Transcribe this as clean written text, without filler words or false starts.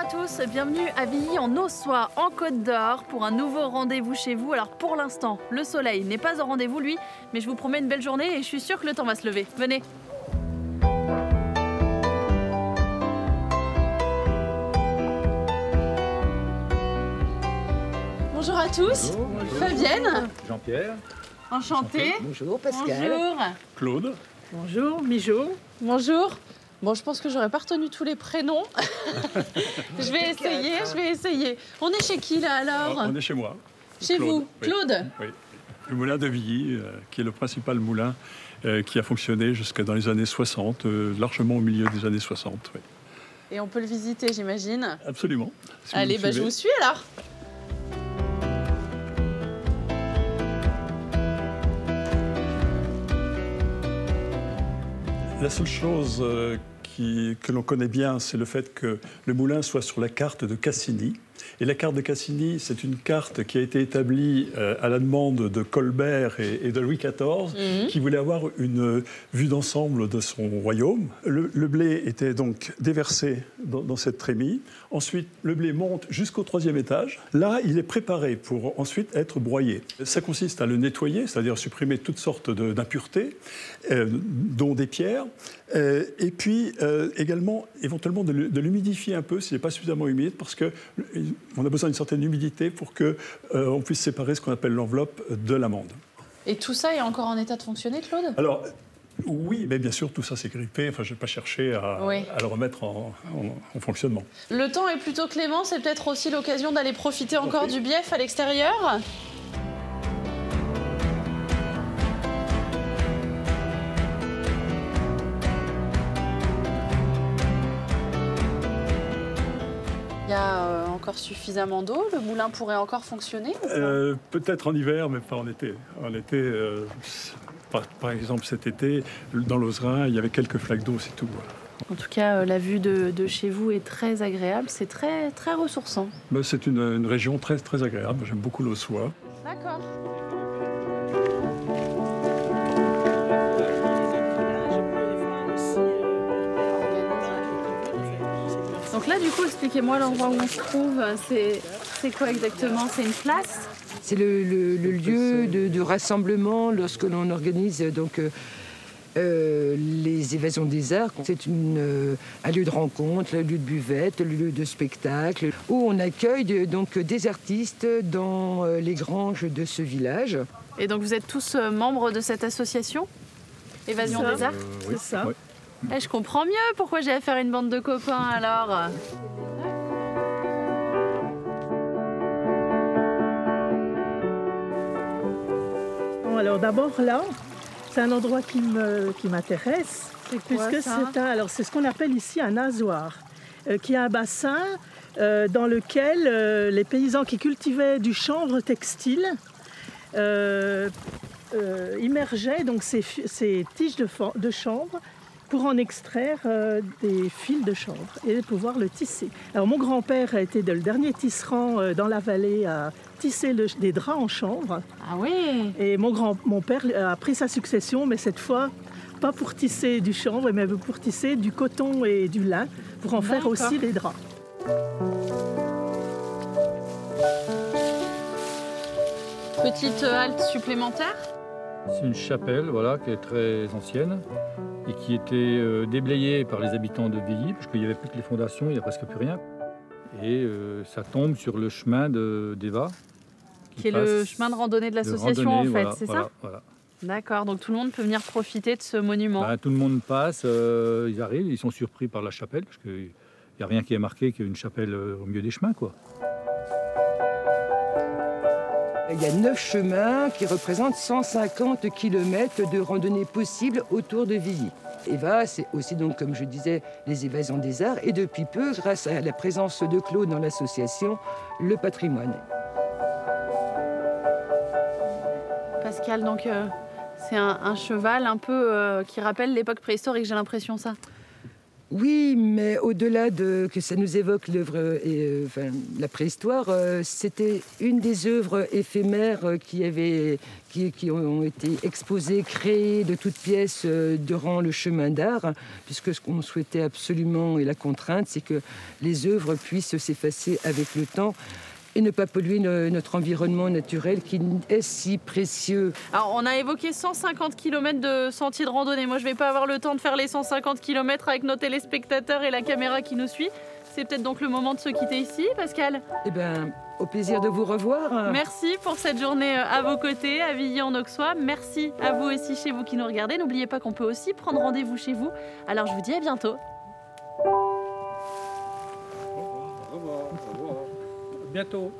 à tous, bienvenue à Villy en Ossois, en Côte d'Or, pour un nouveau rendez-vous chez vous. Alors pour l'instant, le soleil n'est pas au rendez-vous lui, mais je vous promets une belle journée et je suis sûre que le temps va se lever. Venez. Bonjour à tous, bonjour. Fabienne. Jean-Pierre. Enchanté. Bonjour Pascal. Bonjour. Claude. Bonjour Mijo. Bonjour. Bon, je pense que j'aurais pas retenu tous les prénoms. je vais essayer. On est chez qui là alors? On est chez moi. Chez Claude. vous, Claude? Oui. Le moulin de Villy, qui est le principal moulin qui a fonctionné jusqu'à dans les années 60, largement au milieu des années 60. Oui. Et on peut le visiter, j'imagine? Absolument. Si allez, je vous suis alors. La seule chose que l'on connaît bien, c'est le fait que le moulin soit sur la carte de Cassini. Et la carte de Cassini, c'est une carte qui a été établie à la demande de Colbert et de Louis XIV, qui voulait avoir une vue d'ensemble de son royaume. Le blé était donc déversé dans cette trémie. Ensuite, le blé monte jusqu'au 3e étage. Là, il est préparé pour ensuite être broyé. Ça consiste à le nettoyer, c'est-à-dire supprimer toutes sortes d'impuretés, dont des pierres, et puis également, éventuellement, de l'humidifier un peu s'il n'est pas suffisamment humide, parce qu'on a besoin d'une certaine humidité pour qu'on puisse séparer ce qu'on appelle l'enveloppe de l'amande. Et tout ça est encore en état de fonctionner, Claude? Alors, oui, mais bien sûr, tout ça s'est grippé. Enfin, je ne vais pas chercher à le remettre en fonctionnement. Le temps est plutôt clément, c'est peut-être aussi l'occasion d'aller profiter encore du bief à l'extérieur. Il y a encore suffisamment d'eau? Le moulin pourrait encore fonctionner? Peut-être en hiver, mais pas en été. En été, par exemple cet été, dans l'Ozerain, il y avait quelques flaques d'eau, c'est tout. En tout cas, la vue de chez vous est très agréable, c'est très, très ressourçant. C'est une région très, très agréable, j'aime beaucoup l'Ossois. D'accord. Donc là, du coup, expliquez-moi l'endroit où on se trouve. C'est quoi exactement? C'est une place? C'est le lieu de rassemblement lorsque l'on organise donc, les évasions des arts. C'est un lieu de rencontre, un lieu de buvette, un lieu de spectacle, où on accueille donc, des artistes dans les granges de ce village. Et donc vous êtes tous membres de cette association Évasion des Arts? Oui, c'est ça. Oui. Je comprends mieux pourquoi j'ai affaire à une bande de copains alors. Bon, alors d'abord là, c'est un endroit qui m'intéresse. Puisque c'est ce qu'on appelle ici un nasoir, qui est un bassin dans lequel les paysans qui cultivaient du chanvre textile immergeaient donc ces tiges de chanvre pour en extraire des fils de chanvre et pouvoir le tisser. Alors mon grand-père a été le dernier tisserand dans la vallée à tisser des draps en chanvre. Ah oui. Et mon père a pris sa succession, mais cette fois, pas pour tisser du chanvre, mais pour tisser du coton et du lin, pour en faire aussi des draps. Petite halte supplémentaire? C'est une chapelle voilà, qui est très ancienne et qui était déblayée par les habitants de Villy, parce qu'il n'y avait plus que les fondations, il n'y a presque plus rien. Et ça tombe sur le chemin d'Eva. Qui est le chemin de randonnée de l'association en fait, voilà, c'est ça? Voilà. D'accord, donc tout le monde peut venir profiter de ce monument. Tout le monde passe, ils arrivent, ils sont surpris par la chapelle, parce qu'il n'y a rien qui est marqué qu'une chapelle au milieu des chemins, quoi. Il y a 9 chemins qui représentent 150 km de randonnée possible autour de Villy. Eva, c'est aussi, donc, comme je disais, les évasions des arts. Et depuis peu, grâce à la présence de Claude dans l'association, le patrimoine. Pascal, donc c'est un cheval un peu qui rappelle l'époque préhistorique, j'ai l'impression ça. Oui, mais au-delà de que ça nous évoque l'œuvre, la préhistoire, c'était une des œuvres éphémères qui ont été exposées, créées de toutes pièces durant le chemin d'art, puisque ce qu'on souhaitait absolument, et la contrainte, c'est que les œuvres puissent s'effacer avec le temps et ne pas polluer notre environnement naturel qui est si précieux. Alors, on a évoqué 150 km de sentiers de randonnée. Moi, je ne vais pas avoir le temps de faire les 150 km avec nos téléspectateurs et la caméra qui nous suit. C'est peut-être donc le moment de se quitter ici, Pascal. Eh bien, au plaisir de vous revoir. Merci pour cette journée à vos côtés, à Villiers-en-Auxois. Merci à vous aussi chez vous qui nous regardez. N'oubliez pas qu'on peut aussi prendre rendez-vous chez vous. Alors, je vous dis à bientôt. Au revoir. Bientôt.